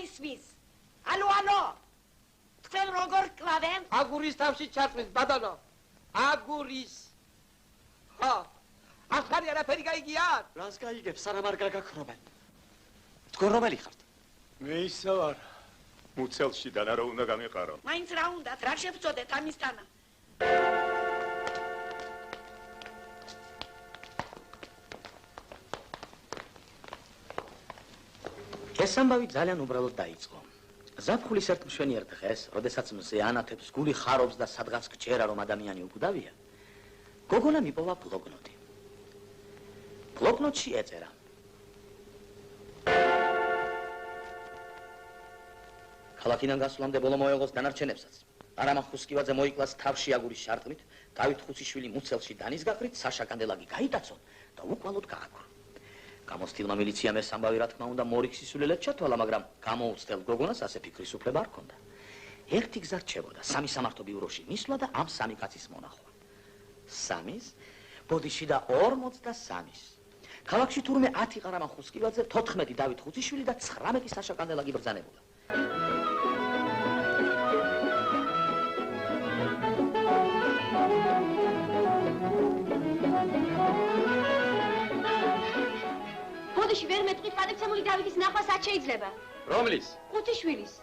ისმის. ალო. თქვენ როგორ კლავენ? აგურის თავში ჩაწვის, ბატონო. აგურის. ხო. ახალი არაფერი გაიგიათ? რას გაიგებს, სანამ არ გაგაქრობენ. თქვენ რომელი ხართ? მე ისა ვარ. მუცელშიდან არა უნდა გამიყარო. მაინც რა უნდათ, რა შევწოდეთ ამისთანა? ეს ამბავი ძალიან უბრალოდ დაიწყო. ზაფხულის ერთ მშვენიერ დღეს, როდესაც მზე ანათებს, გული ხარობს და სადღაც გჯერა რომ ადამიანი უკვდავია, გოგონამ იპოვა ბლოკნოტი. ბლოკნოტში ეწერა: ქალაქიდან გასვლამდე ბოლო მოეღოს დანარჩენებსაც. არამან ხუსკივაძე მოიკლას თავში აგურის შარტყმით, დავით ხუციშვილი მუცელში დანის გაყრით, საშა კანდელაგი გაიტაცონ და უკვალოდ გააგო. გამოსtildeმა მილიციამ ეს ამბავი რა თქმა უნდა მორიქსისულელად ჩათვალა, მაგრამ გამოუცდელ გოგონას ასე ფიქრის უფლება არ ჰქონდა. ერთი გზა რჩებოდა, სამი სამართო ბიუროში მისვლა და ამ სამი კაცის მონახვა. 3-ის, ბოდიში და 43-ის. ქალაქში თურმე 10 ყარამან ხუსკივაძე, 14 დავით ხუციშვილი და 19 საშა კანდელაგი ბრძანებულა. ბოდიში ვერ მეტყვით პატეცემული დავითის ნახვა სად შეიძლება? რომლის? ხუთიშვილის.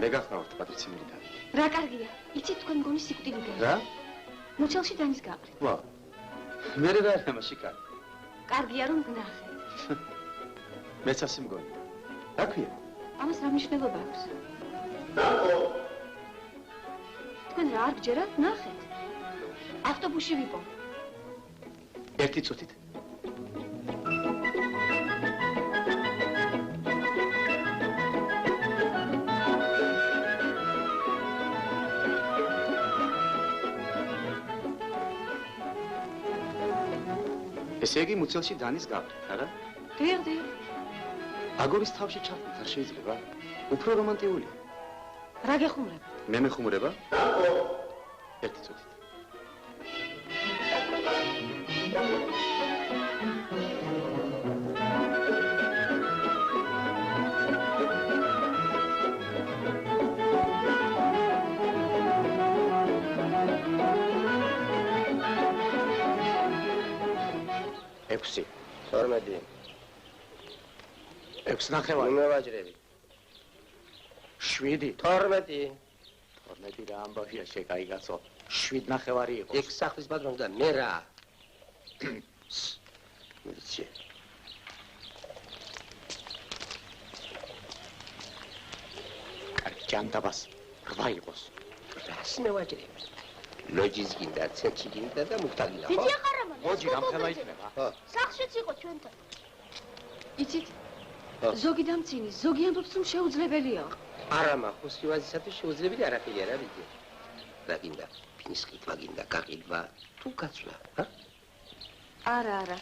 მე გახნავთ პატეცემული დავით. რა კარგია. იცით თქვენ მგონი სიკვდილიდან. რა? მუცელში დანის გაყრით. ვა. მე რა ამაში კარგი. კარგია რომ გნახეთ. მეც ასე მგონი. რა ქვია? ამას რა მნიშვნელობა აქვს? თქვენ რა არ გჯერათ? ნახეთ. ავტობუსში ვიყო. ერთი წუთით. ესე იგი მუცელში დანის გაყრით, არა? დიახ. აგურის თავში ჩართვით არ შეიძლება? უფრო რომანტიულია. რა გეხუმრება? მე მეხუმრება? ერთი წუთით. ექვსი. 12. 6 ნახევარი. ნუ მევაჯრები. 7. 12. 12 რა ამბავია შეკაიგაცო. 7 ნახევარი იყო. ეგ სახლის ბადრონი და მე რა? მიცი. ჯანდაბას 8 იყოს. რას მევაჯრები? ლოჯის გინდა, ცეჩი გინდა და მუხტაგინა, ხო? დიდი ახარამან. მოჯი რამხელა იქნება. ხო. სახლშიც იყო ჩვენთან. იცით? ზოგი დამცინის, ზოგი ამბობს რომ შეუძლებელია. არა, ხუსკივაძისათვის შეუძლებელი არაფერი არ არის. რა გინდა? ფინის ყიდვა გინდა, გაყიდვა, თუ გაცვლა, ჰა? არა.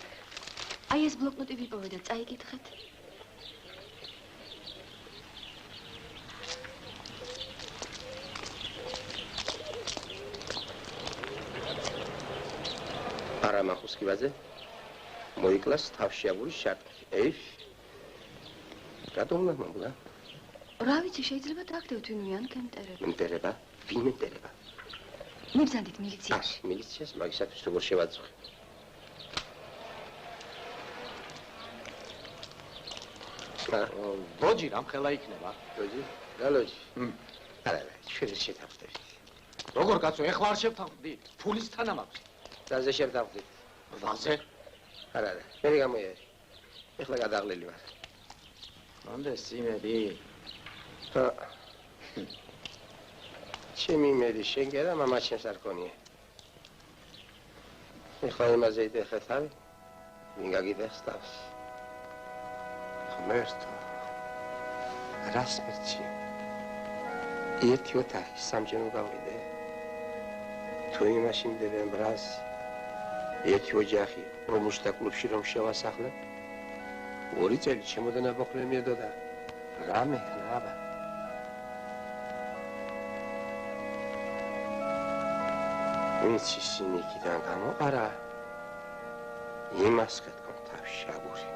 აი ეს ბლოკნოტი ვიპოვე და წაიკითხეთ. არა, ხუსკივაძე მოიკლას თავში აგურის შარტყმით. რატომ მამულა? რა ვიცი, შეიძლება დაგდევთ ვინმე ან კენტერება. მენტერება? ვინ მენტერება? მიბრძანდით მილიციაში. მილიციაში მაგისათვის როგორ შევაძღვე? ლოჯი რამხელა იქნება? ლოჯი? რა ლოჯი? არა, ჩვენ შეთანხმდებით. როგორ კაცო, ეხლა არ შევთანხმდით? ფულის თანა მაქვს. რაზე შევთანხმდით? 8-ზე? არა, მე გამოიარე. ეხლა გადაღლილი ვარ. რამდენს იმედი? ჩემი იმედი შენგერა, მამა ჩემს არ ქონია. ეხლა იმაზე იდეხე თავი, ვინ გაგიდეხს თავს? ღმერთო, რას მერჩი? ერთი ოთახი, სამჯერ გავიდე. თუ იმაში მდებენ ბრას, ერთი ოჯახი, რომ მუშთა კლუბში რომ შევასახლე, 2 წელი ჩემოდან აბოხრე მიედოდა. რა მეჰნაბა. ვიცი სინიკიდან გამოყარა, იმას გეთქო თავში აგური.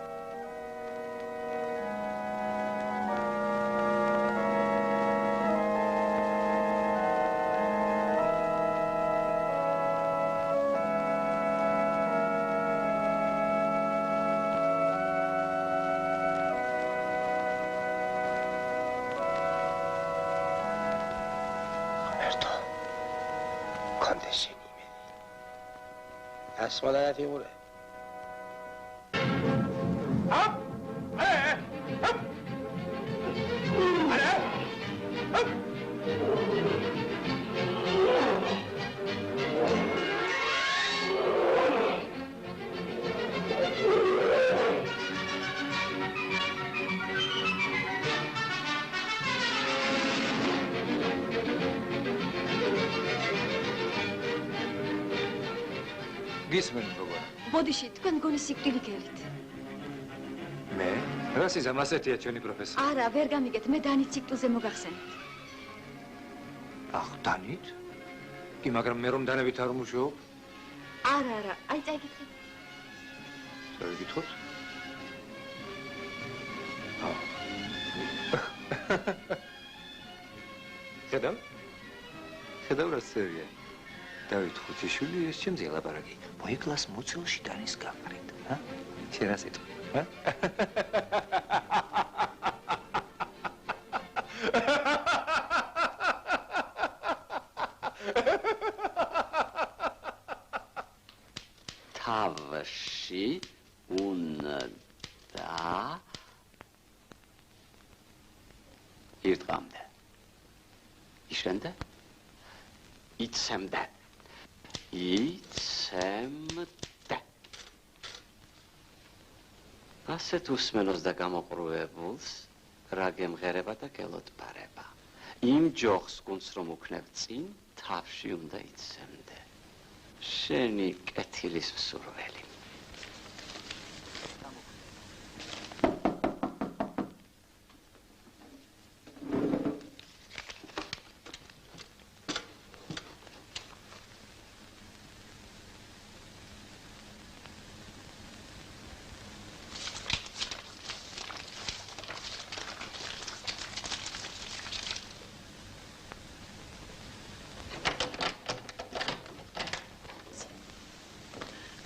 ასმა და ფიგურა. გისმენ როგორ? ბოდიში, თქვენ გონი სიკვდილი გელით. მე? რას იზამ ასეთია ჩვენი პროფესორი? არა, ვერ გამიგეთ, მე დანით ციკლზე მოგახსენეთ. ახ, დანით? კი, მაგრამ მე რომ დანებით არ მუშაობ? არა, აი წაიგითხეთ. წაიგითხოთ? ხედავ? ხედავ რა წერია? დავით ხუთიშვილი ეს ჩემზე ლაპარაკი. მოიკლას მუცელში დანის გაფრით, ჰა? შენ რა სიტყვი, ჰა? თავში უნდა ირტყამდე. იშენდა? იცემდა. იცემდა. ასეთ უსმენოს და გამოყრუებულს რა გემღერება და გელოდპარება. იმ ჯოხს გუნდს რომ უქნებ წინ, თავში უნდა იცემდე. შენი კეთილის მსურველი.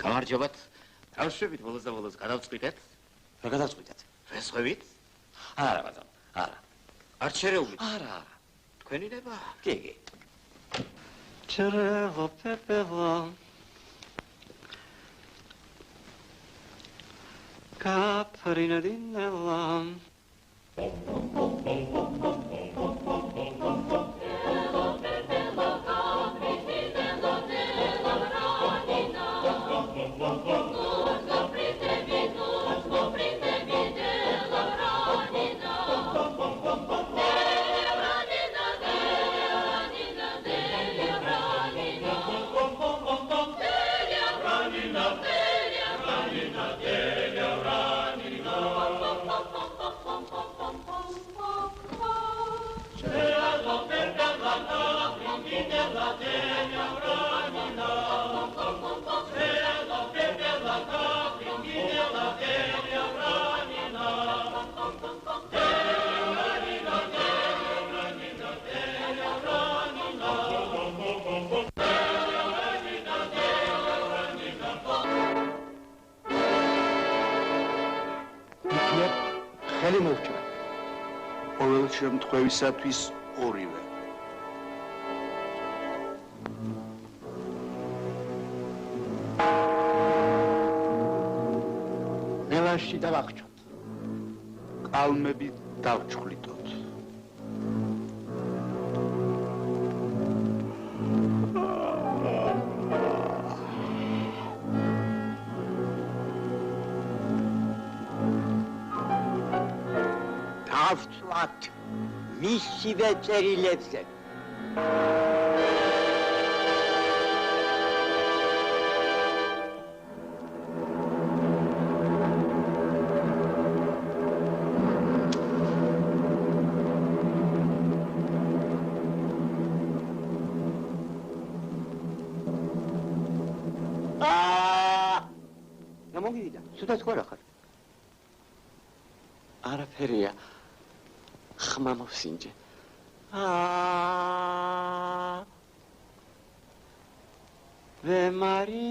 გამარჯობათ. თავშევით ბოლოს და ბოლოს გადავწყვიტეთ. რა გადავწყვიტეთ? რესხვევით? არა ბატონო, არა. არ შერეულით? არა. თქვენი ნება? კი. ჩრეღო პეპეღო. კაფრინადინელა. ხელი მოვჭრა. ყოველ შემთხვევისათვის ორივე. ნელაში დავახჭოთ. კალმები დავჩხლიტოთ. ავწვათ მისივე წერილებზე. რა მომივიდა? სულაც ხო რა ხარ? არაფერია. ხმა მოვსინჯე. ვემარი?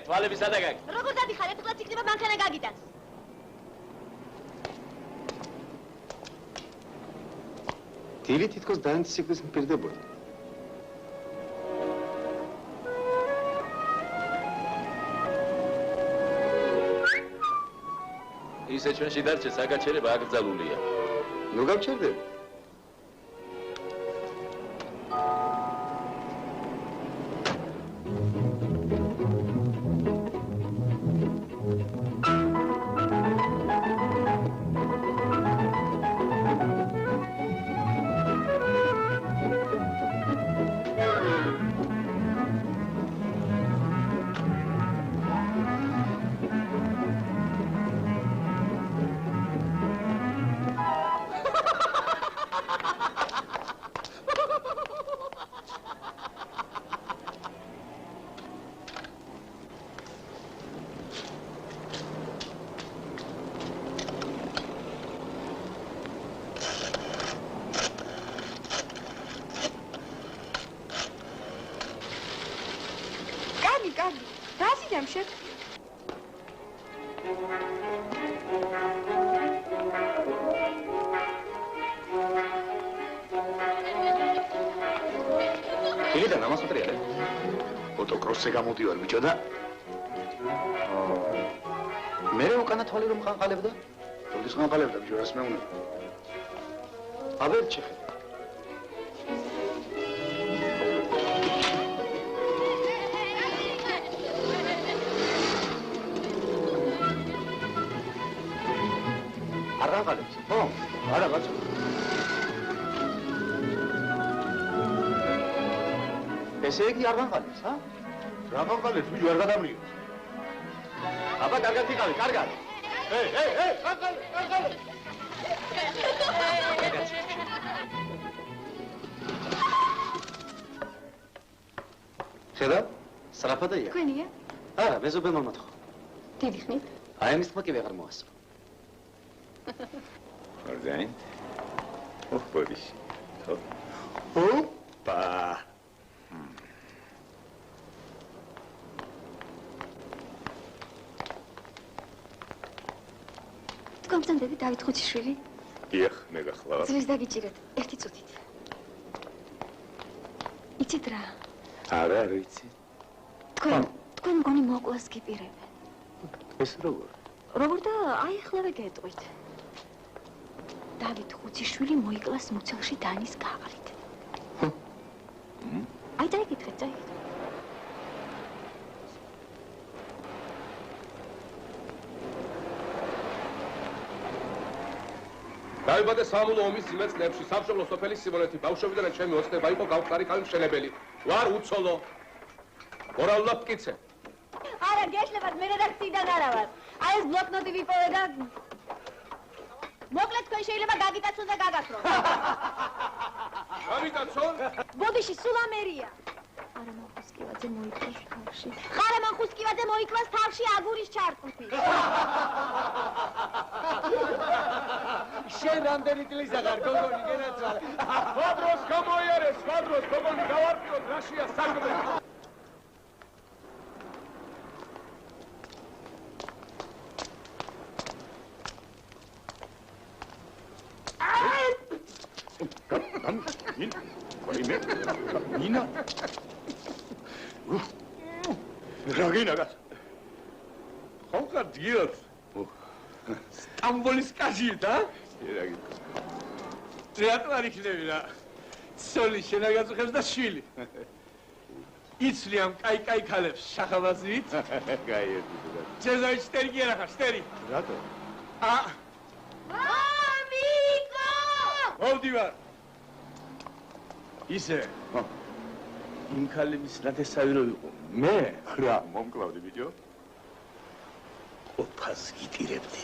თვალები სადაგაკ. როგორ დადიხარ, ეთქლა ციკრება მანქანა გაგიტანს. 딜ი თითქოს დაანტის სიკვდილს მპირდებოდა. ისე ჩვენში დარჩე საგაჩერება აკრძალულია. ნუ გავჩერდები. ილიდან ამას მოტრიალე. მოტოკროსზე გამოდივარ ბიჭო და მე უკანა თვალი რომ ყანყალებდა? როდის ყანყალებდა ბიჭო, რას მეუნა? აბერ ჩეხე. არ ყანყალებს? ხო, არა ბაჭო. ესე იგი არ განყალებს, ჰა? რა განყალებს, ვიჯო არ გადამრიო. აბა, კარგად იყავი, კარგად. განყალებს. ხედავ? სრაფადია. თქვენია? არა, მეზობელმა მოთხოვა. დიდი ხნით? აი ამის თქმა კი ვეღარ მოასწრო. Ordem. Boris. Opa! გამწამდები დავით ხუციშვილი. დიახ, მე გახლავ. ძვლის დაგიჭირეთ, ერთი წუთით. იცით რა? არა, არ ვიცი. თქვენ მგონი მოკლას გიპირებენ. ეს როგორ? როგორ და აი ახლავე გეტყვით. დავით ხუციშვილი მოიკლას მუცელში დანის გაყრით. აი დაიკითხეთ, დაიკითხეთ. დაიბადა სამულო ომის ძიმე წლებში სამშობლო სოფელი სიმონეთი ბავშვობიდან ჩემი ოცნება იყო გავხსარი ხალი მშენებელი. ვარ უცოლო. მორალურად მტკიცე. არა, გეშლებათ, მე რედაქციიდან არა ვარ. აი ეს ბლოკნოტი ვიპოვე და მოკლედ თქვენ შეიძლება გაგიტაცონ და გაგასრონ. გაგიტაცონ? ბოდიში სულ ამერია. ყარამან ხუსკივაძე მოიკლას თავში. ყარამან ხუსკივაძე მოიკლას თავში აგურის ჩარტყით. შენ რამდენი წლის აღარ გოგონი გენაცვალე. სხვადროს გამოიარე, სხვადროს გოგონი გავარკვიოთ რაშია საქმე. Nina. Ragina. How dear. Stambolis kaji, da? Teatro ariknevi ra. Soli shenagazukhes da shvili. Itsliam kai khalebs shakhavazvit. Kai. Chezovich steri geraxa, steri. Rato? Amigo! Movdivar. ისე იმ ქალების ნათესავი რო იყო მე რა მომკლავდი ბიჭო ოფას გიტირებდი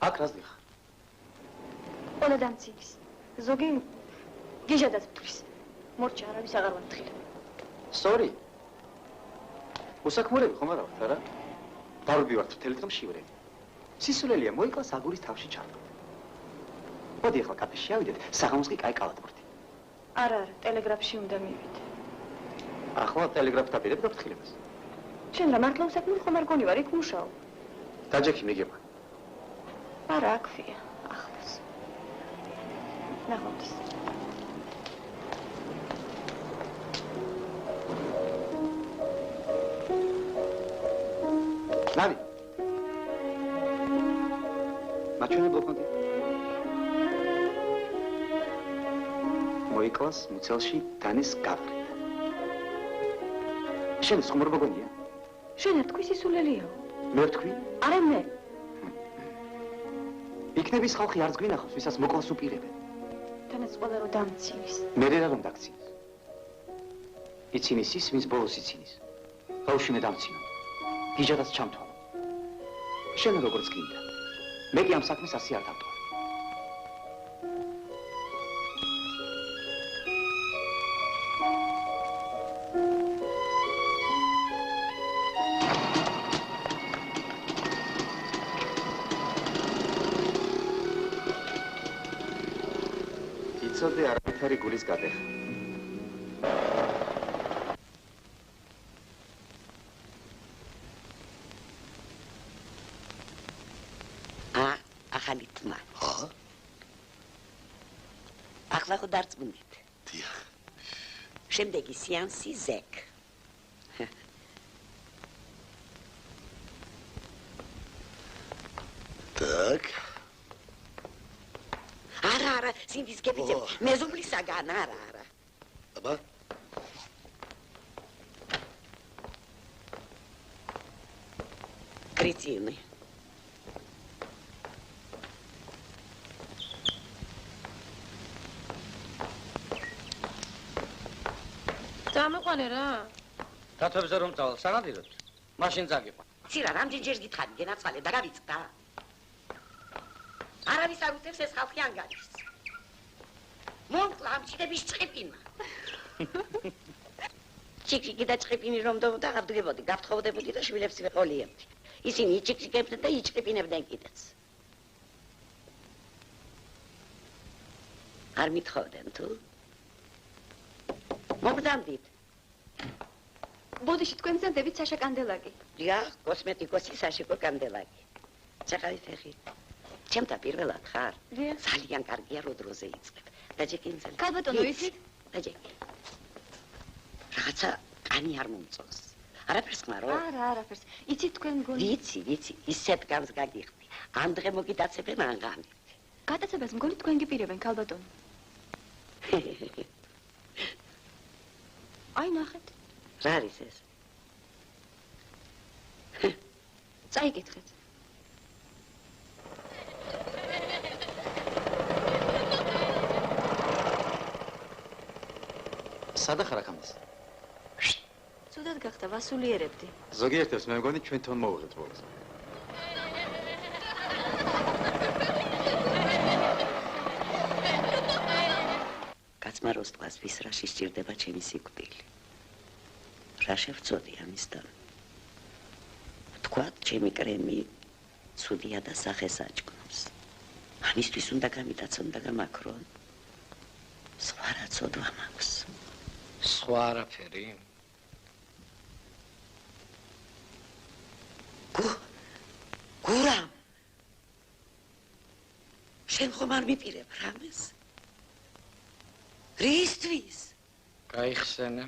აქ რას დიხარ? ყველა დამცინის. ზოგი გიჟადად მტრის. მორჩა არავის აღარ ვამთხილებ. სწორი. უსაქმურები ხომ არა ვართ, არა? დარბი ვართ მთელი დღე მშივრები. სისულელია მოიკლას აგურის თავში ჩარდო. მოდი ახლა კაფეში შევიდეთ, საღამოს კი კაი კალათ ვართ. არა, ტელეგრაფში უნდა მივიდე. ახლა ტელეგრაფს დაპირებ გაფრთხილებას. შენ რა მართლა უსაქმური ხომ არ გონი ვარ, იქ მუშაობ. დაჯექი მიგება. არა, აქვია, ახლოს. ნახავთ. ნავი. მაჩვენე ბლოკნოტი. მოიკლას მუცელში დანის გაფრით. შენ ხმრობა გონია? შენ არ თქვი სისულელიაო. მე ვთქვი? არა მე. იქნების ხალხი არც გვინახავს, ვისაც მოკლას უპირებენ. თანაც ყველა რო დამცინის. მე რა რომ დაგცინის? იცინის ის, ვინც ბოლოს იცინის. ბავშვი მე დამცინო. გიჟადაც ჩამთვალა. შენ როგორც გინდა. მე კი ამ საქმეს ასე არ დავტოვე. იცოდე არაფერი გულის გადეხა. ახალი თმა. ხო? ახლა ხო დარწმუნდით? დიახ. შემდეგი სეანსი ზეკ. Так. არა, სინდის გებიძებ. მეზობლისაგან, არა. აბა? კრიცინი. დამიყვანე რა. დათვებზე რომ წავალ, სანადიროთ. მაშინ წაგიყვან. ცირა, რამდენჯერ გითხარი, გენაცვალე და გავიწყდა. არავის არ უწევს ეს ხალხი ანგარიშს. მომკლა ამ ჩიტების ჭყიპინა. ჩიკჩიკი და ჭყიპინი რომ დავდა, აღარ დგებოდი, გავთხოვდებოდი და შვილებს ვეყოლიებდი. ისინი იჭიკჭიკებდნენ და იჭყიპინებდნენ კიდეც. არ მithოვდნენ თუ? მოგდამდით. ბოდიში თქვენ ზანდებით საშა კანდელაკი. დიახ, კოსმეტიკოსი საშიკო კანდელაკი. ჩახავი ფეხი. ჩემთა პირველად ხარ? დიახ. ძალიან კარგია რო დროზე იწყებ. დაჯეკინძელი. ქალბატონო, იცით? დაჯეკი. რაღაცა კანი არ მომწონს. არაფერს ხმარო? არა, არაფერს. იცით თქვენ მგონი? ვიცი, ისეთ გამს გაგიხდი. ამ დღე მოგიტაცებენ ანღამით. გატაცებას მგონი თქვენ გიპირებენ, ქალბატონო. აი ნახეთ. რა არის ეს? წაიკითხეთ. სადა ხარ აქამდე? ცუდად გახდა, ვასულიერებდი. ზოგიერთებს მე მგონი ჩვენ თვითონ მოვიღეთ ბოლოს. კაცმა როსტყას ვის რა სჭირდება ჩემი სიკვდილი. რა შევწოდი ამისთან? თქვათ, ჩემი კრემი ცუდია და სახეს აჭკნობს. ამისთვის უნდა გამიტაცონ და გამაქრონ. სხვა რა ცოდვა მაქვს. სხვა არაფერი? გურამ! შენ ხომ არ მიპირებ რამეს? რისთვის? გაიხსენე.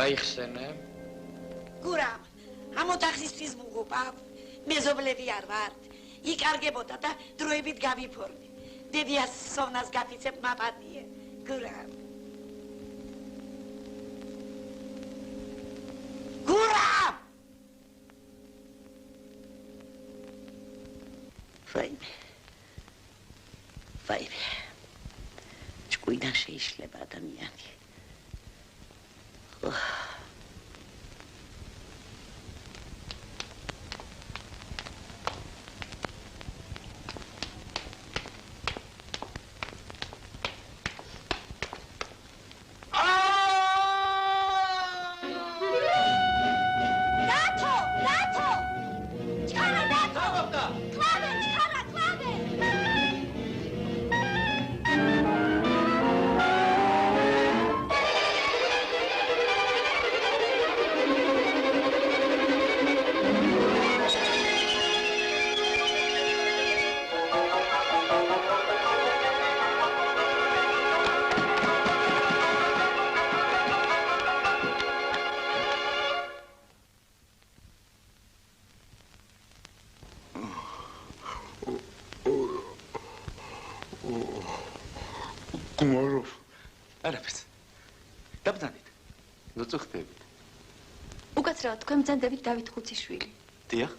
გაიხსენე? გურამ, ამ ოთახისთვის მუღუპავ, მეზობლები არ ვართ. იკარგებოდა და დროებით გავიფორმე. დედიას სოვნას გაფიცებ მაპატიე. გურამ. გურამ! ვაიმე. ჭკვიდან შეიშლება ადამიანი. უკაცრავად თქვენ ბრძანდებით დავით ხუციშვილი. დიახ.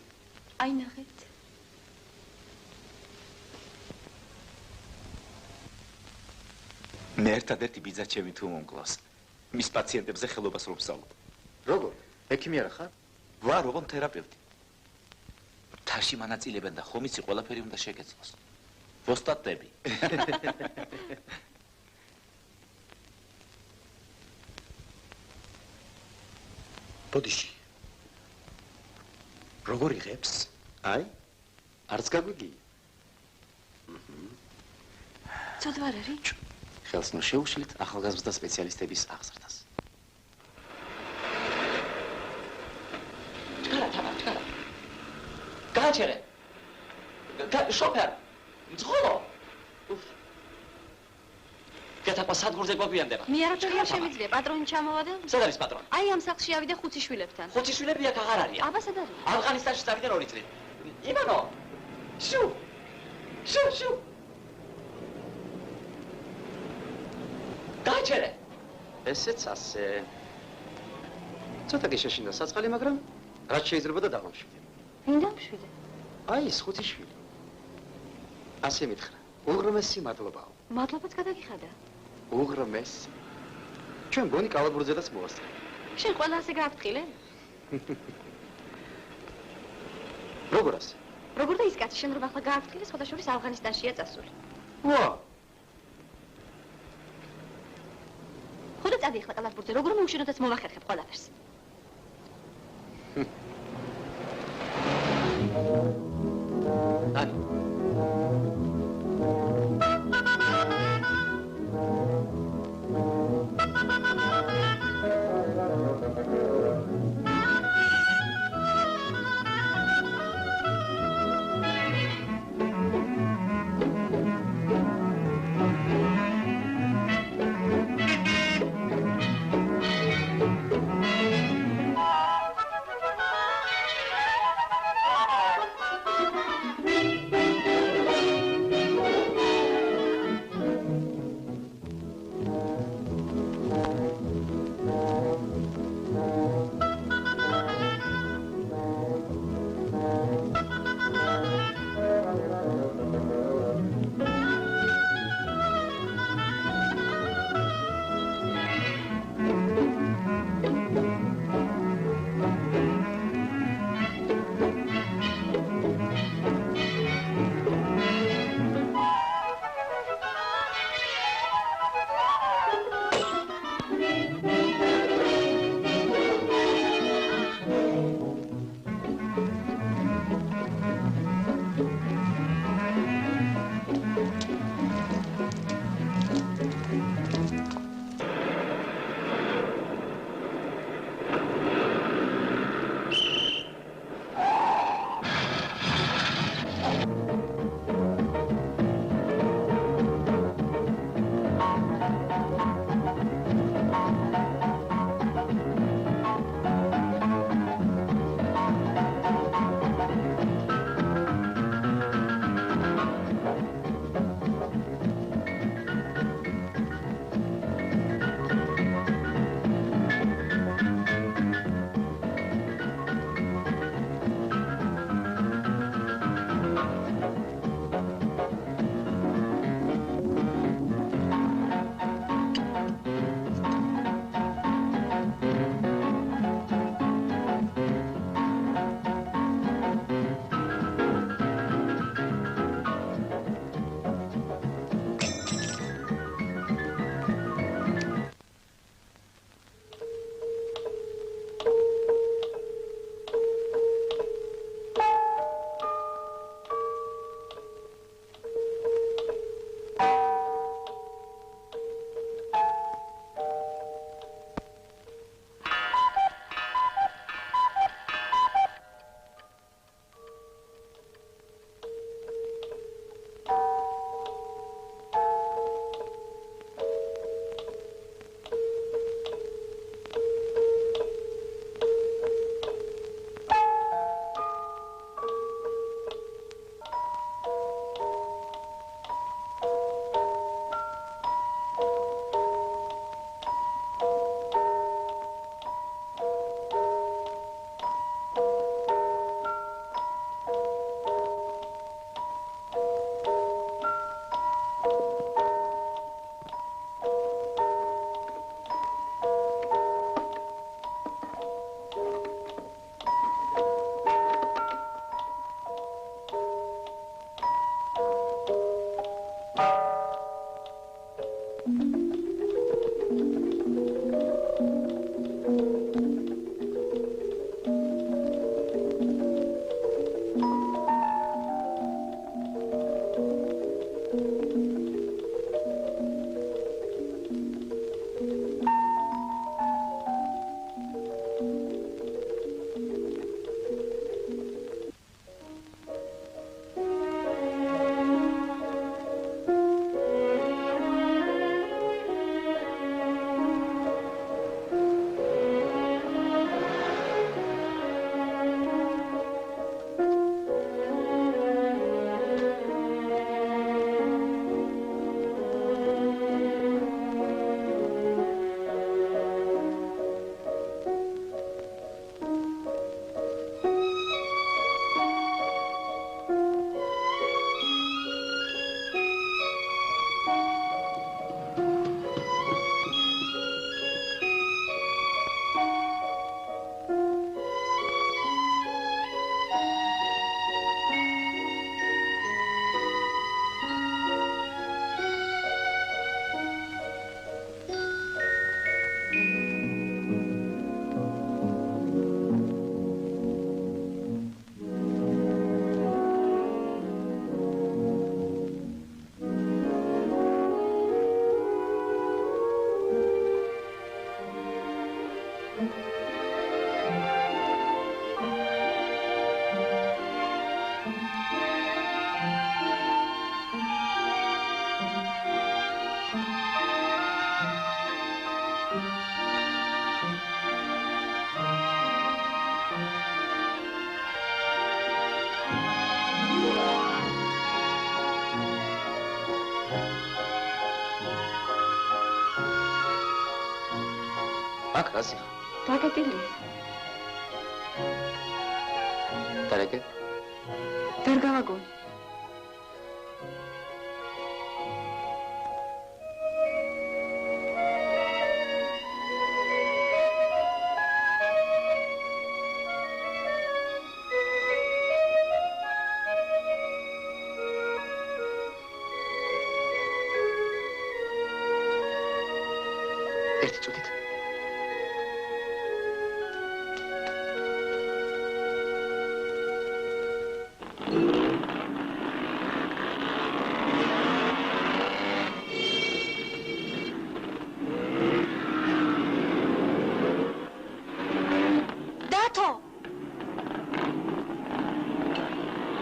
აი ნახეთ. მე ერთადერთი ბიძა ჩემი თუ მომკლავს. მის პაციენტებზე ხელობას რომ ვსწავლობ. როგორ? ექიმი არა ხარ? ვარ, ოღონდ თერაპევტი. თაში მონაწილებენ და ხომ იცი ყველაფერი უნდა შეგეძლოს. ვოსტატები. ბოდიში. როგორ იღებს? აი, არც გაგვიგია. ცოტა არ არის? ხელს ნუ შეუშლით ახალგაზრდა სპეციალისტების აღზრდას. ჩქარა, თამარ, ჩქარა. გააჩერე. შოფერ. მძღოლო. გეთაყვა სადგურზე გვაგვიანდება. მე არაფერი არ შემიძლია, პატრონი ჩამოვადა? სად არის პატრონი? აი ამ სახლში ავიდა ხუციშვილებთან. ხუციშვილები აქ აღარ არიან. აბა სად არის? ავღანისტანში წავიდნენ 2 წლით. ივანო. შუ. შუ. გააჩერე. ესეც ასე. ცოტა გეშეშინდა საწყალი, მაგრამ რაც შეიძლება და დავამშვიდე. ვინ დამშვიდე? აი, ეს ხუციშვილი. ასე მითხრა. უღრმესი მადლობაო. მადლობაც გადაგიხადა. უღრმესი. ჩვენ გონი კალაბურზედაც მოასწრე. შენ ყველა ასე გააფრთხილე? როგორ ასე? როგორ და ის კაცი შენ რომ ახლა გააფრთხილე, სხვათა შორის ავღანისტანშია წასული. ვა! ხოდა წადი ახლა კალაბურზე, როგორ მოუშენოდაც მოვახერხებ ყველაფერს. დანი. აქ რაზი ხარ? დაგეტილია. დარეკე? ვერ გავაგონი. ერთი წუთით.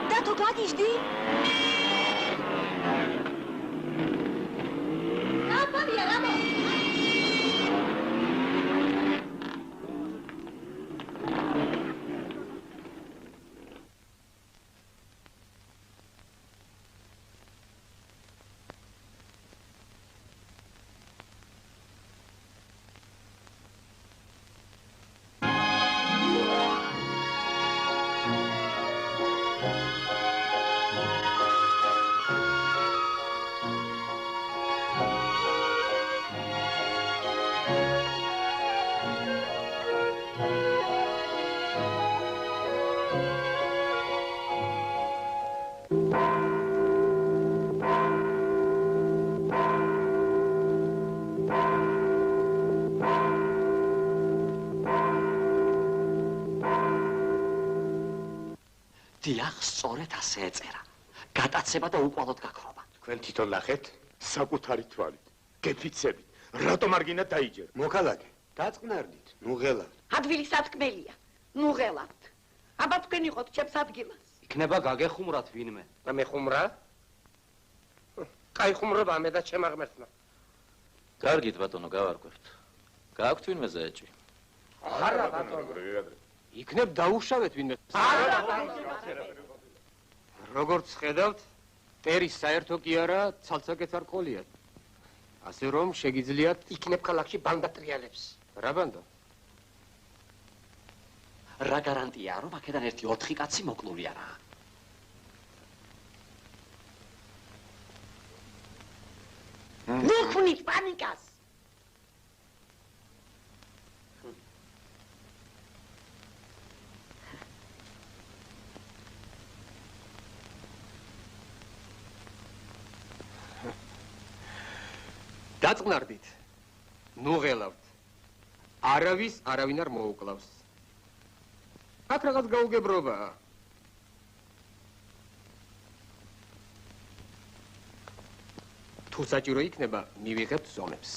დათო გადიშდი? აბავია, რამო? დიახ, სწორედ ასე ეწერა. გატაცება და უკვალოდ გაქრობა. თქვენ თვითონ ნახეთ, საკუთარი თვალით, გეფიცებით, რატომ არ გინდა დაიჯერა? მოქალაქე, დაწყნარდით, ნუ ღელავთ. ადვილი სათქმელია. ნუ ღელავთ. აბა თქვენ იყოთ ჩემს ადგილას. იქნება გაგეხუმრათ ვინმე. და მე ხუმრა? კაი ხუმრობა მე და ჩემ აღმერთმა. კარგით ბატონო, გავარკვევთ. გააქვთ ვინმე ზეჭვი? არა ბატონო. იქნებ დაუშავეთ ვინმე. არა ბატონო. როგორც ხედავთ, ტერი საერთო კი არა, ცალცაკეც არ ყოლია. ასე რომ შეგიძლიათ იქნებ ქალაქში ბანდა ტრიალებს. რა ბანდა? რა გარანტია, რომ აქედან 1-4 კაცი მოკლული არაა? ნუ ხვნით პანიკას. დაწყნარდით. ნუ ღელავთ. არავის არავინ არ მოუკლავს. აქ რაღაც გაუგებრობაა. თუ საჭირო იქნება, მივიღებთ ზომებს.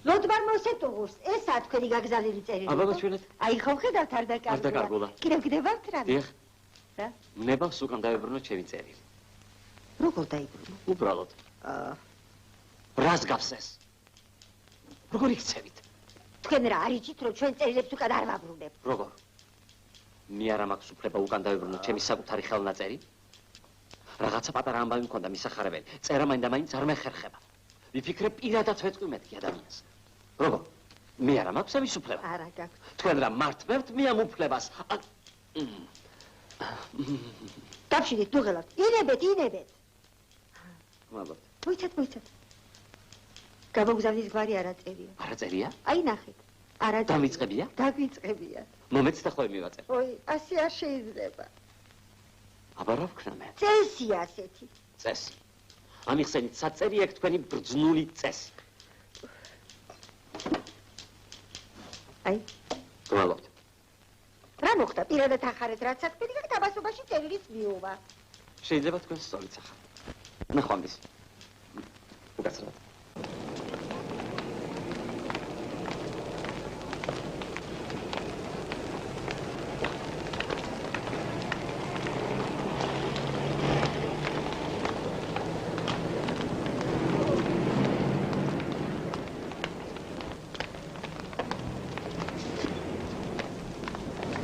როდვარ მოსეტუღურს, ესაა თქვენი გაგზავნილი წერილი. აბა ჩვენეთ. აი ხომ ხედავთ არ დაკარგულა. არ დაკარგულა. კიდევ გდებავთ რა? დიახ. რა? ნებას უკან დაებრუნოთ ჩემი წერილი. როგორ დაიბრუნო? უბრალოდ. რას გაფსეს? როგორ იქცევით? თქვენ რა არიჩით, რომ ჩვენ წერილებს უკან არ ვაბრუნებ? როგორ? მე არა მაქვს უფლება უკან დაებრუნოთ ჩემი საკუთარი ხელნაწერი? რაღაცა პატარა ამბავი მქონდა მისახარებელი. წერა მაინდა მაინც არ მეხერხება. ვიფიქრე პირადად ვეწყვი მეთქი ადამიანს. როგორ? მე არა მაქვს ამის უფლება. არა გაქვთ. თქვენ რა მართმევთ მე ამ უფლებას? დაფშიდით, ნუღელავთ. ინებეთ. მადლობთ. მოიცათ. გამოგზავნის გვარი არა წერია. არა წერია? აი ნახეთ. არა წერია. დამიწყებია? დაგვიწყებია. მომეც და ხოლმე მივაწერ. ой, ასე არ შეიძლება. აბა რა ვქნა მე? წესი ასეთი. წესი. ამიხსენით საწერი აქ თქვენი ბრძნული წესი. აი, მადლობთ. რა მოხდა? პირადად ახარეთ რაც საქმე და დაბასობაში წერილიც მიუვა. შეიძლება თქვენ სწორიც ახარეთ. ნახვამდის. უკაცრავად.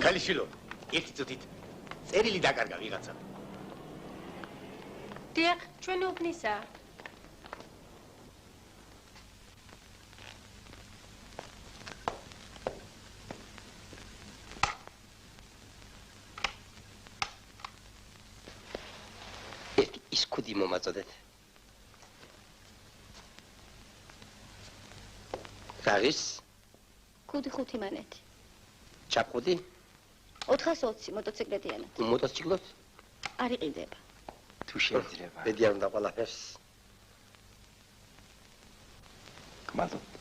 ქალიშვილო, ერთი წუთით წერილი დაკარგა ვიღაცა. დიახ, ჩვენი უბნისა. ის ქუდი მომაწოდეთ. ხარის? ქუდი 5 მანეთი. ჩაპყუდი? 420 მოტოციკლეტიანად. მოტოციკლოთ? არ იყიდება. თუ შეიძლება. ბედი არ უნდა ყველაფერს. გმადლობთ.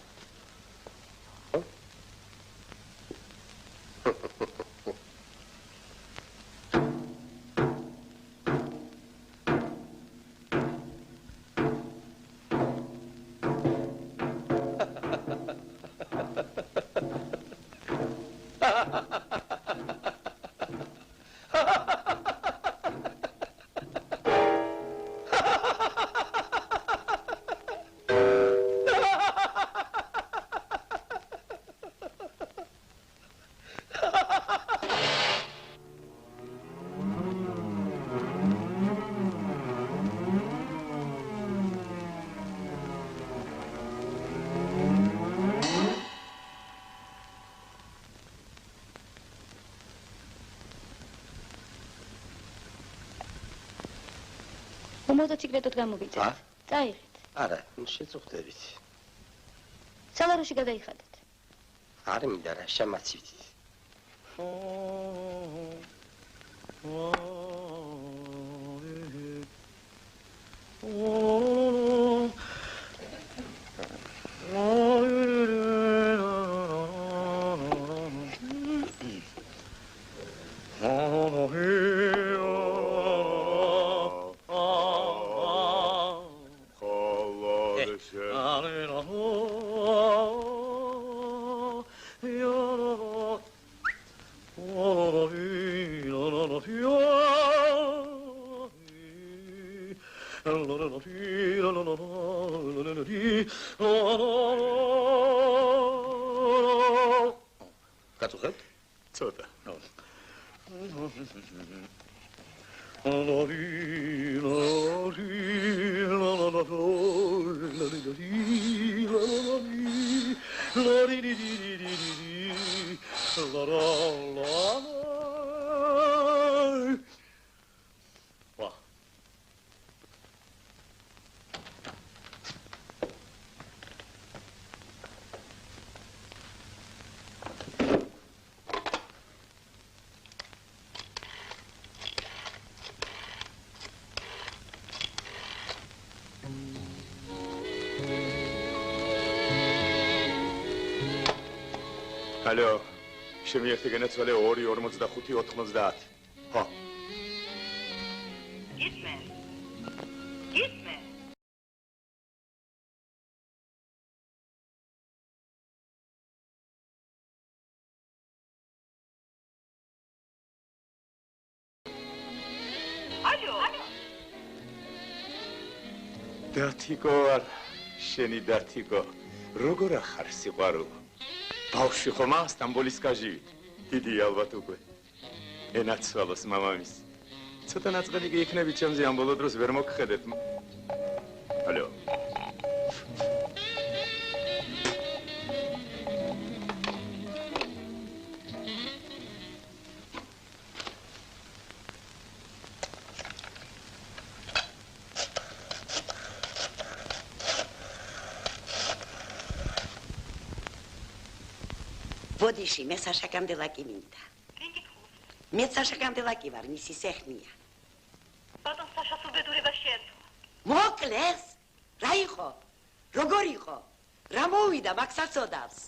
მოტოციკლეტად გამოვიწერთ. წაიღეთ. არა, შეწუხდებით. სალაროში გადაიხადეთ. არ მინდა რა შემაცივით. გაწუხებთ? ცოტა. ალო, შემიერთე განაცვალე 2:45-90. ხო. გისმენ. ალო. დათიკო არ, შენი დათიკო. როგორ ახარ სიყვარულო? ბავშვი ხომა სტამბოლის კაჟი. დიდი ალბათ უკვე. ენაცვალოს მამამის. ცოტა ნაწყები კი იქნები ჩემზე ამ ბოლო დროს ვერ მოგხედეთ. ალო. ბოდიში მე საშაკამდელაკი მინდა. მე საშაკამდელაკი ვარ, მისი სეხნია. ბატონ საშას უბედურება შეეძლო. მოკლეს? რა იყო? როგორ იყო? რა მოვიდა მაგსაც ოდავს?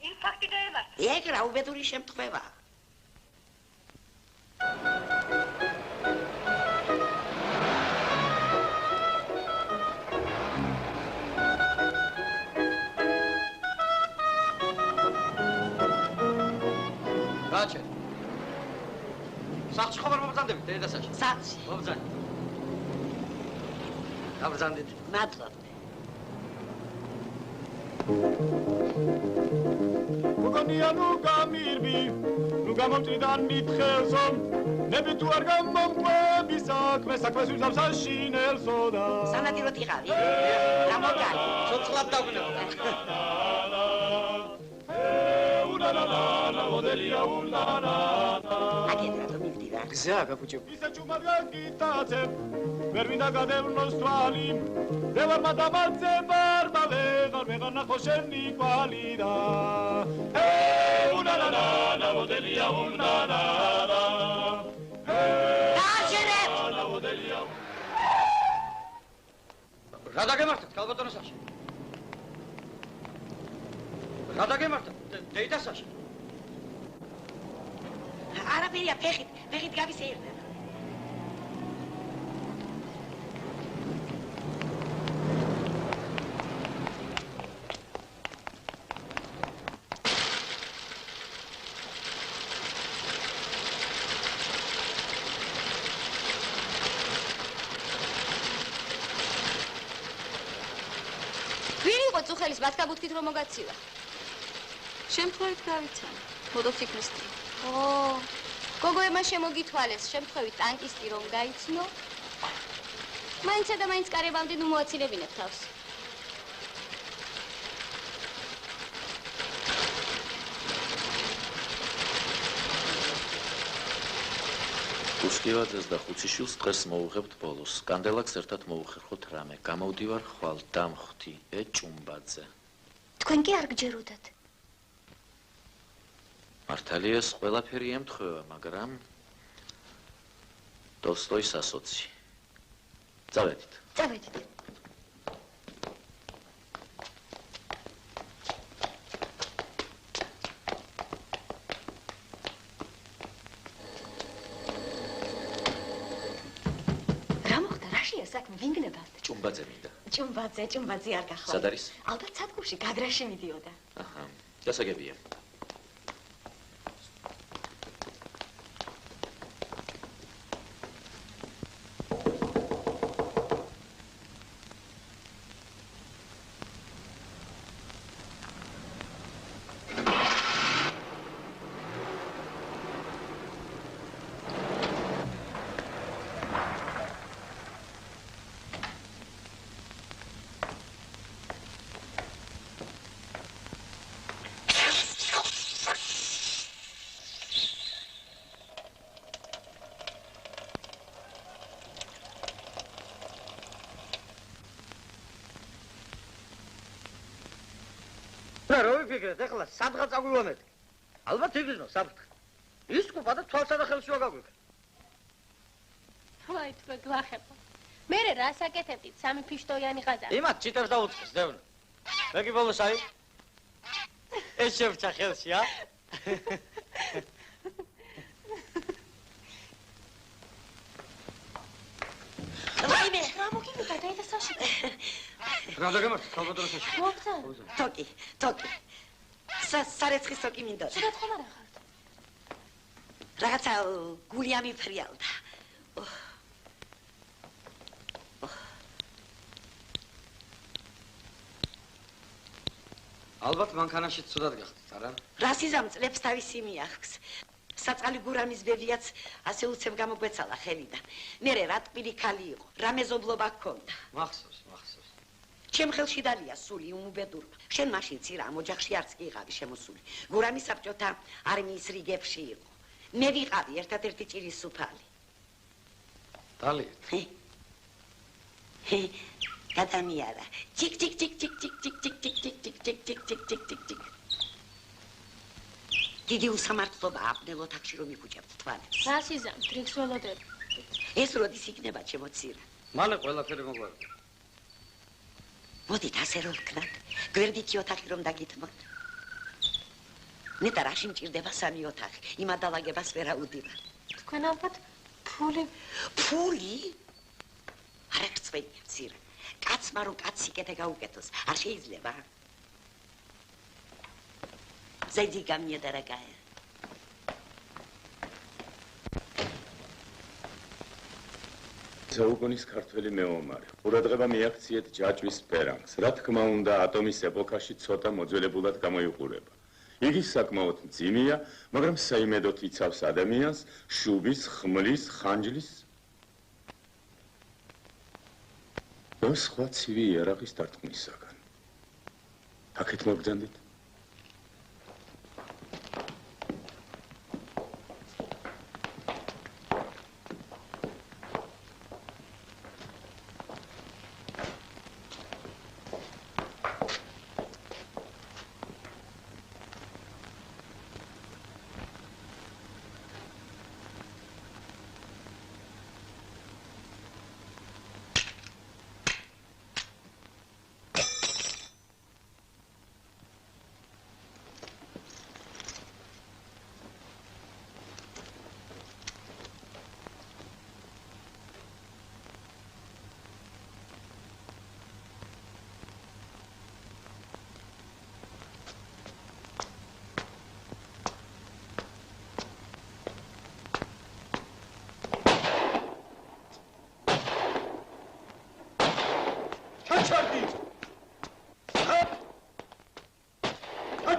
იმ ფაქტი გაემართა. ეგ რა უბედური შემთხვევაა. გაჩე. სახლში ხომ არ მობრძანდებით დედასაში? სახლში. მობრძანდით. გაბრძანდით. მადლობთ. მოგონია ნუ გამირბი, ნუ გამომწვიდან მითხელსო, ნები თუ არ გამომყვები საქმეს ვიზავს აშინელსო და სანადიროთ იყავი? რა მოგალი? ცოცხლად დაგვინებო. გზა გაგუჭო. ისე ჩუმად გაგიტაცებ, ვერ მინდა გადევნოს თვალი, მე ვარ მადამაძე ვარ და ვეღარ ნახო შენი კვალი და ულალალა მოდელია ულალალა რა დაგემართეთ ქალბატონოსაში? რა დაგემართეთ დედასაში? არაფერია, ფეხით გავისეირდა. ვინ იყო წუხელის ბათქაბუთქით რომ მოგაცივა? შემთხვევით გავიცან, მოტოციკლისტი. გოგოებმა შემოგითვალეს, შემთხვევით ტანკისტი რომ გაიცნო. მაინცა და მაინც კარებამდე ნუ მოაცილებინებ თავს. უსკივაძეს და ხუციშვილს დღეს მოუღებთ ბოლოს. კანდელაკს ერთად მოუხერხოთ რამე. გამოვდივარ ხვალ დამხვდი, ჭუმბაძე. თქვენ კი არ გჯეროდათ. მართალია ეს ყველაფერი ემთხვევა, მაგრამ ტოლსტოის ასოცი. წავედით. წავედით. რა მოხდა? რაშია საქმე? ვინ გნებავთ? ჭუმბაძე მინდა. ჭუმბაძე არ გახვალ. სად არის? ალბათ სადგურში გადრაში მიდიოდა. აჰა, დასაგებია. ვიფიქრეთ, ეხლა სადღაც აგვივანეთ. ალბათ იგრძნო საფრთხე. ის კუპა და თვალსა და ხელში ვაგაგვიქ. ვაი, თქვენ გლახებო. მერე რას აკეთებდით? სამი ფიშტოიანი ღაზა. იმათ ჩიტებს დაუწყეს, დევნო. მე კი ბოლოს აი. ეს შევჭა ხელში, ა? ვაიმე, რა მოგივიდა დედასაში? რა დაგემართ, ქალბატონოსაში? მოგწან. თოკი. სარეცხის თოკი მინდოდა. შედათ ხომ არა ხართ? რაღაცა გული ამიფრიალდა. ალბათ მანქანაში ცუდად გახდით, არა? რას იზამწლებს თავისი მიახს. საწყალი გურამის ბებიაც ასე უცებ გამოგვეცალა ხელიდან. მერე რა ტყვილი ქალი იყო, რა მეზობლობა ჰქონდა. მახსოვს. ჩემ ხელში დალია სული უმუბედურმა. შენ მაშინ ცირა ამ ოჯახში არც კი იყავი შემოსული. გურამი საბჭოთა არმიის რიგებში იყო. მე ვიყავი ერთადერთი ჭირის სუფალი. დალია. გადამიარა. ჩიკ. დიდი უსამართლობა აბნელ ოთახში რომ იხუჭებთ თვალებს. რა სიზამ, დრიქს ველოდებ. ეს როდის იქნება ჩემო ცირა? მალე ყველაფერი მოგვარდა. მოდით ასე რომ ვქნათ, გვერდითი ოთახი რომ დაგითმოთ. ნეტა რაში მჭირდება სამი ოთახი, იმ ადალაგებას ვერ აუდივარ. თქვენ ალბათ ფული. ფული? არა გწვენია ცირა. კაცმა რომ კაცი კეთე გაუკეთოს, არ შეიძლება. Зайди ко мне, дорогая. საუკუნის ქართველი მეომარი. ყურადღება მიაქციეთ ჯაჭვის პერანგს. რა თქმა უნდა, ატომის ეპოქაში ცოტა მოძველებულად გამოიყურება. იგი საკმაოდ მძიმეა, მაგრამ საიმედოდ იცავს ადამიანს შუბის, ხმლის, ხანჯლის და სხვა ცივი იარაღის დარტყმისაგან. აქეთ მოგძანდით.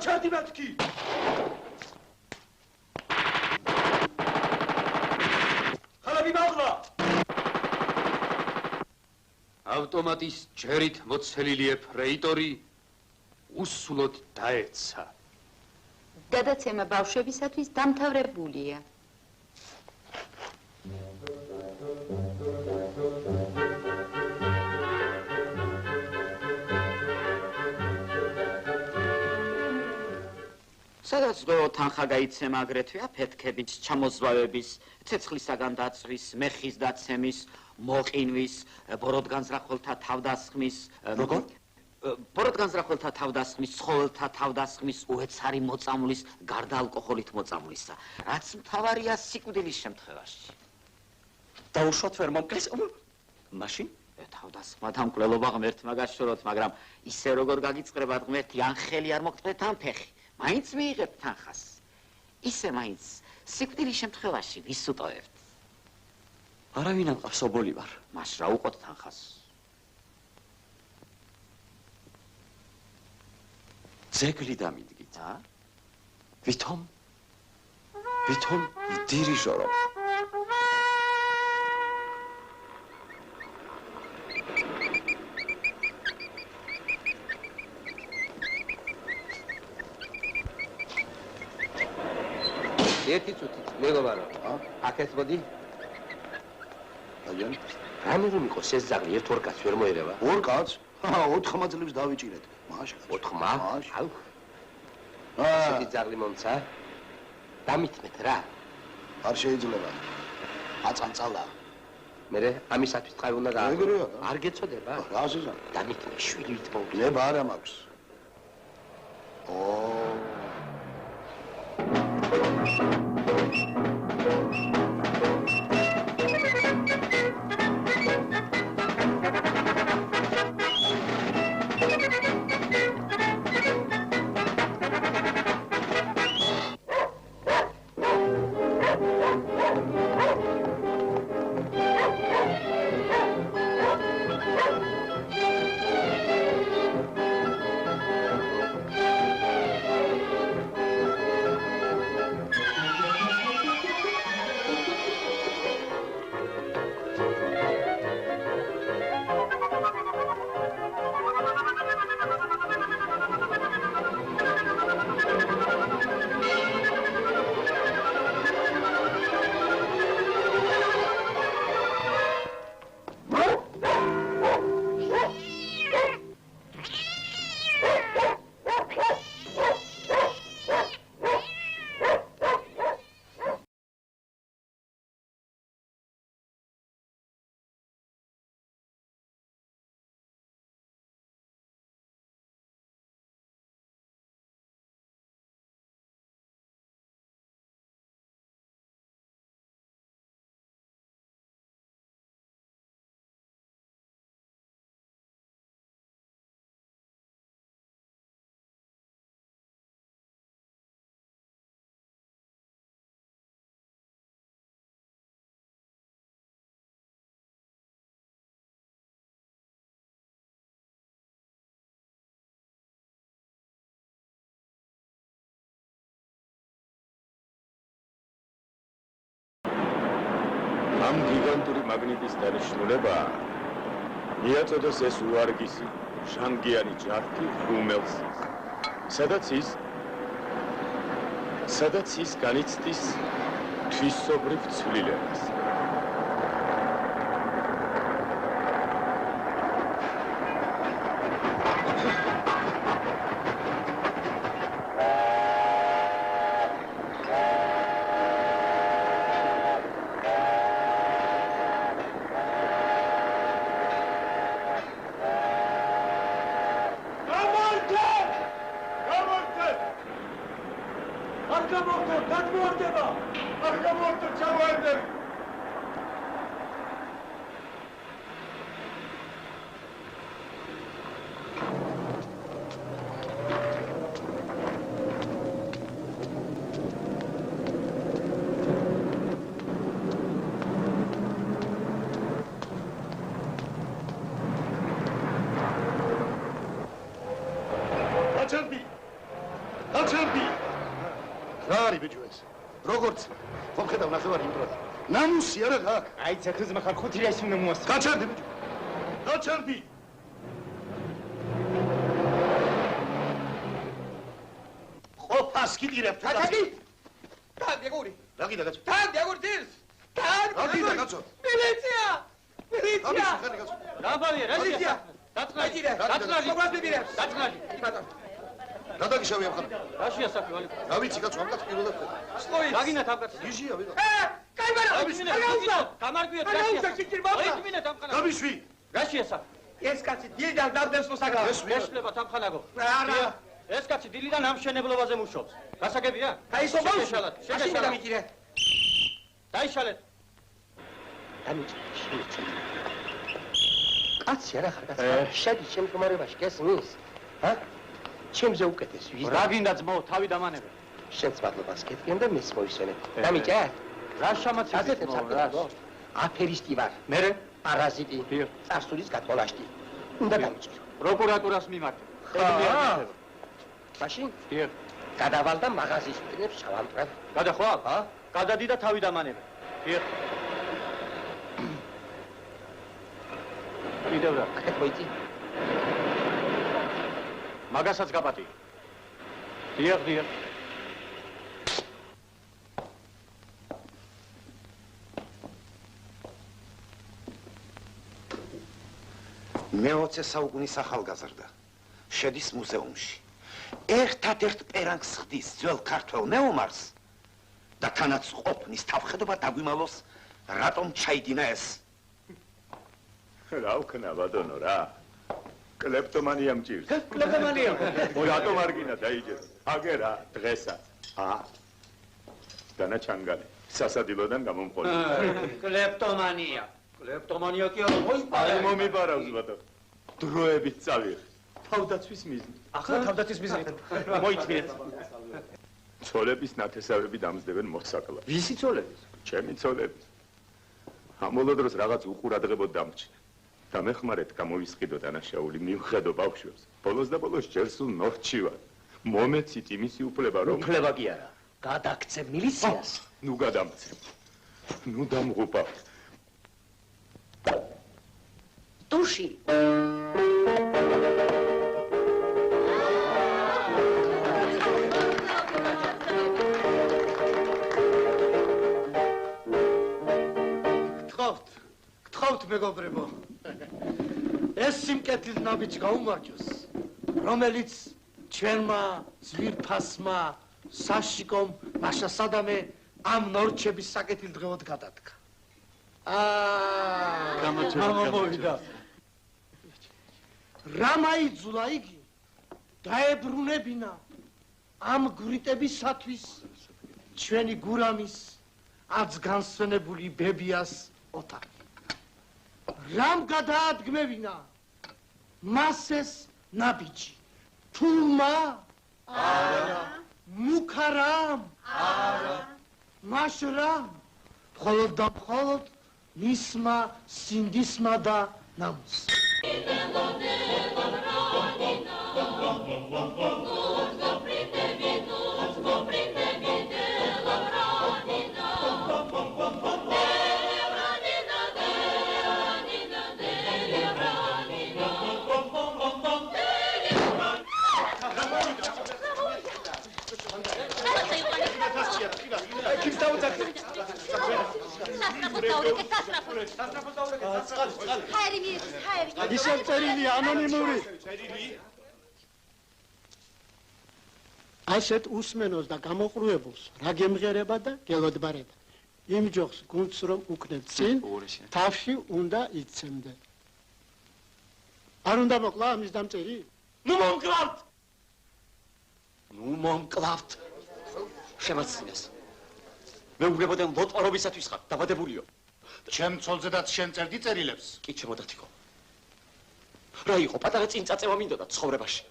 ჩარდი მათქი ხალები მაღლა ავტომატის ჯერით მოცელილი ეფრეიტორი უსულოდ დაეცა გადაცემა ბავშვებისათვის დამთავრებულია სადაც რო თანხა გაიცემა აგრეთვე აფეთქების, ჩამოზვავების, ცეცხლისაგან დაცვის, მეხის დაცემის, მოყინვის, ბოროტგანზრახველთა თავდასხმის, როგორ? ბოროტგანზრახველთა თავდასხმის, ცხოველთა თავდასხმის, უეცარი მოწამვლის, გარდა ალკოჰოლით მოწამვლისა, რაც მთავარია სიკვდილის შემთხვევაში. დაუშვათ ვერ მომკლეს? მაშინ თავდასხმა და მკვლელობა ღმერთმა გაშოროთ, მაგრამ ისე როგორ გაგიწყრებათ ღმერთი, ან ხელი არ მოგწყვეთ, ან ფეხი. მაინც მიიღებთ თანხას. ისე მაინც სიკვდილის შემთხვევაში ვის უტოვებთ? არავინ არ ყავს ობოლი ვარ. მას რა უყოთ თანხას? ძეგლი დამიდგით, ა? ვითომ ვდირიჟორობ. ერთი წუთით მეგობარო, აქეთ მოდი. აიან, რამე რომ იყოს ეს ზაღლი ერთ ორ კაცს ვერ მოერევა? ორ კაცს? 4 მაძლებს დავიჭირეთ. მაშინ 4 მა? აუ. ასეთი ზაღლი მომცა? დამითმეთ რა. არ შეიძლება. აწანწალა. მერე ამისათვის წყარი უნდა გააკეთო. ეგრეა. არ გეწოდება? რა ზიზა? დამითმე შვილით მოვიდა. ნება არა მაქვს. ამ გიგანტური მაგნიტის დანიშნულება მიაწოდოს ეს უარგისი ჟანგიანი ჯარქი ღრუმელს, სადაც ის განიცდის თვისობრივ ცვლილებას. ცეცხლზე ხარ 5 რეისი უნდა მოასწრო. გაჩერდი ბიჭო. გაჩერდი. ყოფას კიდირებ თუ გაჩერდი. ტანდი აგური. რა კიდე გაწო? ტანდი აგური დილს. ტანდი. რა კიდე გაწო? მილიცია. მილიცია. რაბალია, რა მილიცია. დაწყნადი. დაწყნადი. მოგვას მიგირებს. დაწყნადი. რა დაგიშავე ამ ხარ? რაშია საქმე ვალი? რა ვიცი კაცო, ამ კაცს პირველად ხედავ. სლოი. რაგინათ ამ კაცს? იჟია ვიღა. კაიბარა. გამარკვიოთ, გამარკვიოთ. გამიშვი. რაშია საქმე? ეს კაცი დილიდან დაბდებს მოსაგრავს. ეშლებათ ამ ხანაგო. არა. ეს კაცი დილიდან ამ მშენებლობაზე მუშაობს. გასაგებია? გაისობავს. შეგეშალათ. მიგირე. დაიშალეთ. დამიჭი. კაცი არა ხარ კაცი. შედი ჩემ მდგომარეობაში გესმის? ჰა? ჩემზე უკეთეს ვიზა. რა გინდა ძმაო, თავი დამანებე. შენს მადლობას გეტყვიან და მეც მოისვენებ. დამიჭე? რა შამაცი აზეთებს აკეთებ? აფერისტი ვარ. მერე? პარაზიტი. წარსულის გათხოვლაშტი. უნდა დამიჭირო. პროკურატურას მიმართე. ხა? მაშინ? გადავალ და მაღაზიის ვიტინებს ჩავამტრებ. გადახვალ? ჰა? გადადი და თავი დამანებე. კიდევ რა? მოიწი. მაგასაც გაპატი. დიახ. მე-20 საუკუნის ახალგაზრდა შედის მუზეუმში. ერთადერთ პერანგს ხდის ძველ ქართველ მეომარს და თანაც ყოფნის თავხედობა დაგვიმალოს, რატომ ჩაიდინა ეს? რა ვქნა ბატონო რა? კლეპტომანია მჭირს. კლეპტომანია. რატომ არ გინდა დაიჯერ? აგერა დღესაც. დანაჩანგალი სასადილოდან გამომყოლი. კლეპტომანია. კლეპტომანია კი არა, აი მომიპარავს ბატონო. დროებით წავიღე. თავდაცვის მიზნით. ახლა თავდაცვის მიზნით. მოიწმინეთ. ცოლების ნათესავები დამზდებენ მოსაკლად. ვისი ცოლების? ჩემი ცოლები. ამავე დროს რაღაც უყურადღებოდ დამჩნე. დამეხმარეთ გამოვისყიდო დანაშაული, მივხედო ბავშვებს. ბოლოს და ბოლოს ჯერ სულ ნორჩი ვარ. მომეცით იმისი უფლება რომ უფლება კი არა. გადაგცემ მილიციას. ნუ გადამცემ. ნუ დამღუპავ. ტუში. გთხოვთ მეგობრებო. ეს სიმკეთის ნაბიჯი გაუმარჯოს, რომელიც ჩვენმა ძვირფასმა საშიკომ მაშა სადამე ამ ნორჩების საკეთილდღეოდ გადადგა. გამოვიდა. რა მაიძულა იგი დაებრუნებინა ამ გვრიტებისათვის ჩვენი გურამის აც განსვენებული ბებიას ოთახი. რამ გადაადგმევინა მასეს ნაბიჯი? თულმა? არა. მუქარამ? არა. მაშრამ? მხოლოდ და მხოლოდ მისმა სინდისმა და ნამუსმა. სასწრაფოს დაურეკე, სასწრაფოს. ჰაერი მიიღეს, ჰაერი. ისევ წერილია ანონიმური. ასეთ უსმენოს და გამოყრუებულს რა გემღერება და გელოდბარება. იმ ჯოხს გუნდს რომ უკნებ წინ, თავში უნდა იცემდე. არ უნდა მოკლა ამის დამწერი? ნუ მომკლავთ! ნუ მომკლავთ! შემაცინეს. მე უგებოდე ლოტყარობისათვის ხარ, დაბადებულიო. ჩემ ცოლზედაც შენ წერდი წერილებს? კი, ჩემო დათიკო. რა იყო, პატარა წინწაწევა მინდოდა ცხოვრებაში.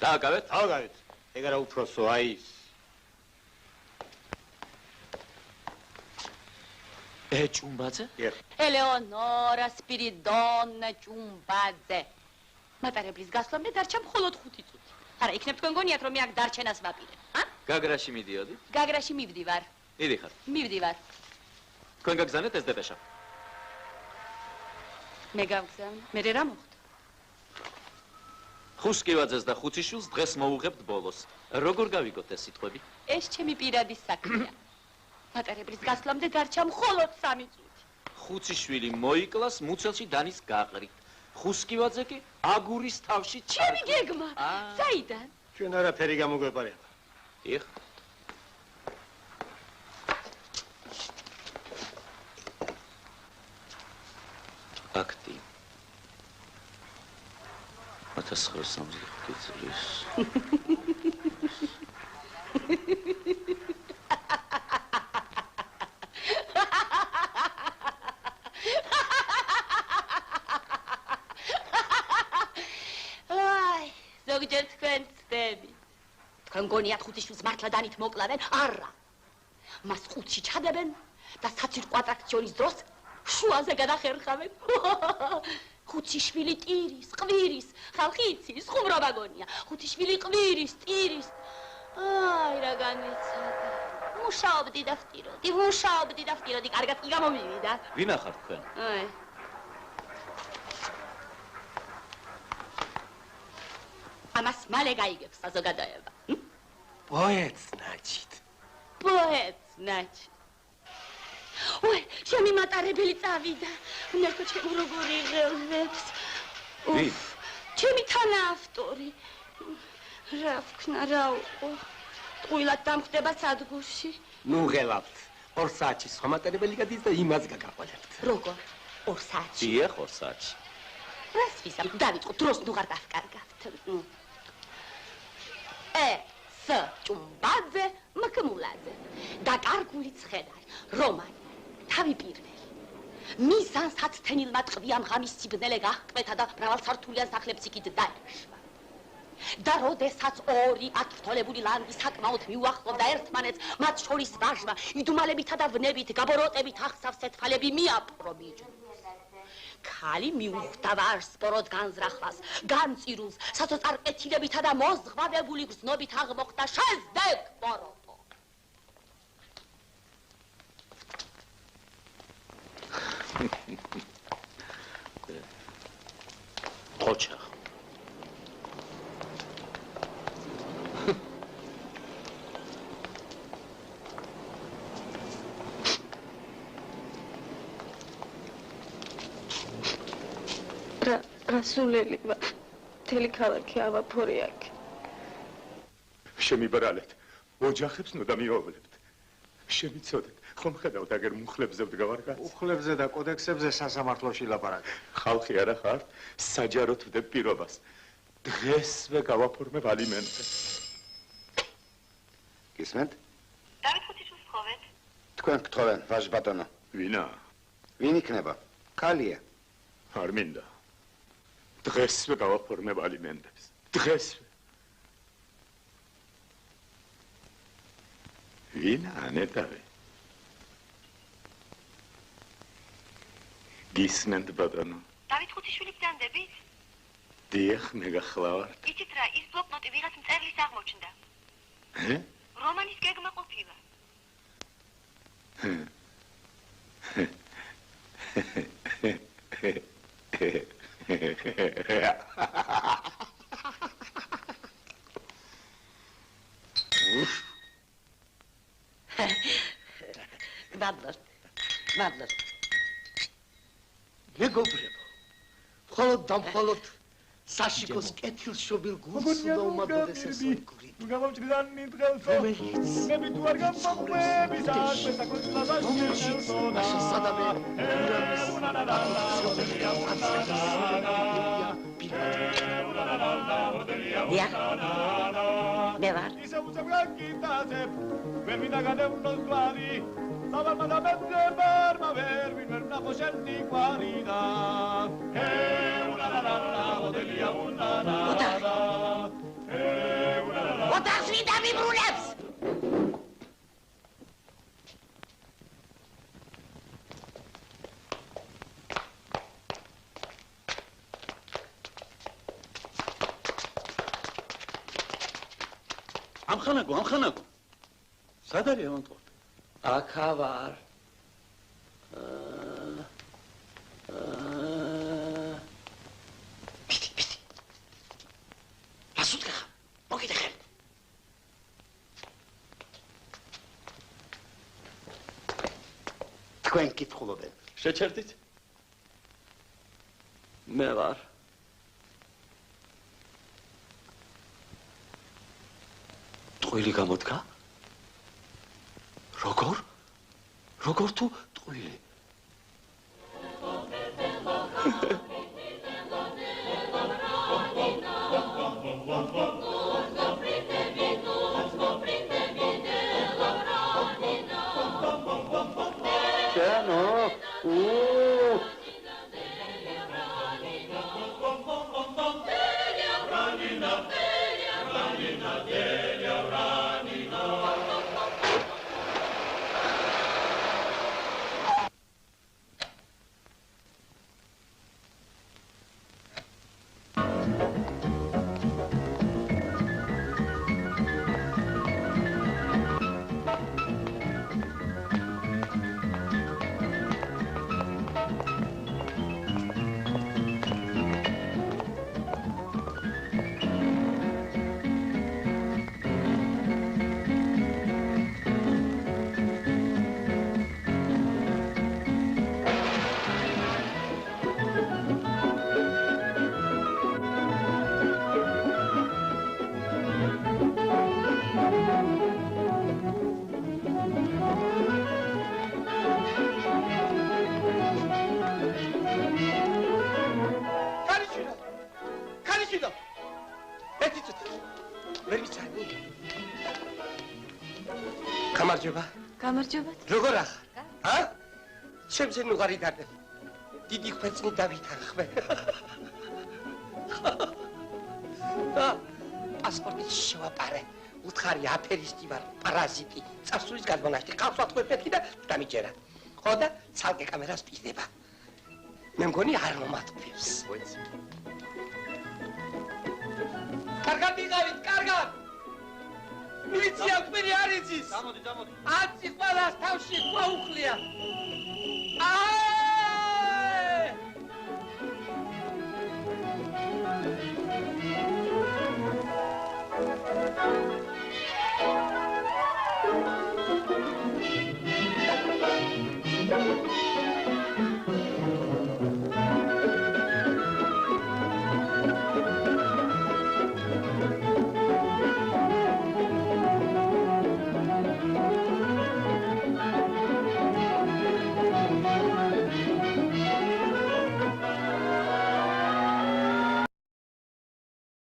დააგავეთ? დააგავეთ. ეგ არა უფროსო, აი ის. ჭუმბაძე? ელეონორა სპირიდონა ჭუმბაძე. მატარებლის გასვლამდე დარჩა მხოლოდ 5 წუთი. არა, იქნებ თქვენ გონიათ რომ მე აქ დარჩენას ვაპირებ, ა? გაგრაში მიდიოდი? გაგრაში მივდივარ. მიდიხარ. მივდივარ. თქვენ გაგზავნეთ ეს დეპეშა? მე გავგზავნე. მე რა მოხდა? ხუსკივაძეს და ხუციშვილს დღეს მოუღებთ ბოლოს. როგორ გავიგოთ ეს სიტყვები? ეს ჩემი პირადი საქმეა. მატარებლის გასვლამდე დარჩა მხოლოდ 3 წუთი. ხუციშვილი მოიკლას მუცელში დანის გაყრით. ხუსკივაძე კი აგურის თავში ჩემი გეგმა. საიდან? ჩვენ არაფერი გამოგვეპარება. იხ. აქტი 1965 წლის აი, ზოგჯერ თქვენ ცდები. თქვენ გონიათ ხუთიშვილს მართლა დანით მოკლავენ? არა. მას ხუთში ჩადებენ და საცირკო ატრაქციონის დროს შუაზე გადახერხავენ. ხუთიშვილი ტირის, ყვირის, ხალხი იცის, ხუმრობა გონია. ხუთიშვილი ყვირის, ტირის. აი, რა განეცადა. მუშაობდი და ვტიროდი, კარგად კი გამომივიდა. ვინა ხართ თქვენ? აი. ამას მალე გაიგებს საზოგადოება. პოეტს ნაჩით. ой, ჩემი მატარებელი წავიდა. ნერქო ჩემო როგორი ღელვებს. ვინ? ჩემი თანაავტორი. რა ვქნა, რა უყო. ტყუილად დამხვდება სადგურში. ნუ ღელავთ. 2 საათში სხვა მატარებელი გადის და იმას გაგაყოლებთ. როგორ? 2 საათში. დიახ, 2 საათში. რას ვისამ, დავიწყო, დროს ნუ ღარ დავკარგავთ. ს ჭუმბაძე მკმულაძე. დაკარგული ცხედარი, რომანი, თავი პირველი. მიზანსაც თენილმა ტყვიამ ღამის სიბნელე გაჰკვეთა და მრავალსართულიან სახლებს იქით დაეშვა. და როდესაც 2 ათრთოლებული ლანგი საკმაოდ მიუახლოვდა ერთმანეთს, მათ შორის ვაჟმა იდუმალებითა და ვნებით, გაბოროტებით ახსავსე თვალები მიაპყრო ბიჭს. ქალი მიუხვდა ვაჟს სპოროდ განზრახვას, განწირულს, საწოწარკეთილებითა და მოზღვავებული გრძნობით აღმოხდა შეზდეკ ბოროტო. ოჩახ. რასულელი ვარ. მთელი ქალაქი ავაფორი აქ. შემიბრალეთ. ოჯახებს ნუ დამიოვლებთ. შემიცოდეთ. ხომ ხედავთ აგერ მუხლებზე ვდგავარგაც? უხლებზე და კოდექსებზე სასამართლოში ლაპარაკი. ხალხი არა ხართ? საჯაროდ ვდებ პირობას. დღესვე გავაფორმებ ალიმენტებს. გისმენთ? დავით ხუთიშვილს თხოვეთ. თქვენ გთხოვენ, ვაჟ ბატონო. ვინა? ვინ იქნება? ქალია. არ მინდა. დღესვე გავაფორმებ ალიმენტებს. დღესვე. ვინა, ნეტავე? გისმენთ ბატონო. დავით ხუთიშვილი გძანდებით? დიახ, მე გახლავარ. იცით რა, ის ბლოკნოტი ვიღაც მწერლის აღმოჩნდა. რომანის გეგმა ყოფილა. მადლობ. მეგობრებო, მხოლოდ და მხოლოდ საშიკოს კეთილშობილ გულს უნდა უმადოდეს ეს ორი. თუ გამომჭრიდანი დღელსო, მე თუ არ გამომყვები მე ვარ. ისე უცებ გიტაზე, ვერ მინდა გადევნოს გვარი. Sabarmada benzer ver bin na khoshni qarida he una la odelia una la he una la Otax vida vibrulებს ამხანაგო სად არის ამონტო აქა ვარ. პიტი. რასუდგა? მოგიდე ხელი. თქვენ კითხულობენ. შეჩერდით? მე ვარ. ტყვილი გამოდგა? როგორ თუ ტყვილი? გამარჯობა. როგორ ახარ? ჩემზე ნუღარი დადე. დიდი ხვეწნი დავითანხმე. და პასპორტი შევაპარე. უთხარი აფერისტი ვარ, პარაზიტი. წარსულის გადმონაშთი, ყავს ვატყვეპეთქი და დამიჯერა. ხო და ცალკე კამერას პირდება. მე მგონი არ მომატყობს. ვიცი. კარგად იყავით, კარგად. მილიცია კვირი არ იცის. Damodi. აცი ყველას თავში ყაუხლია. აი!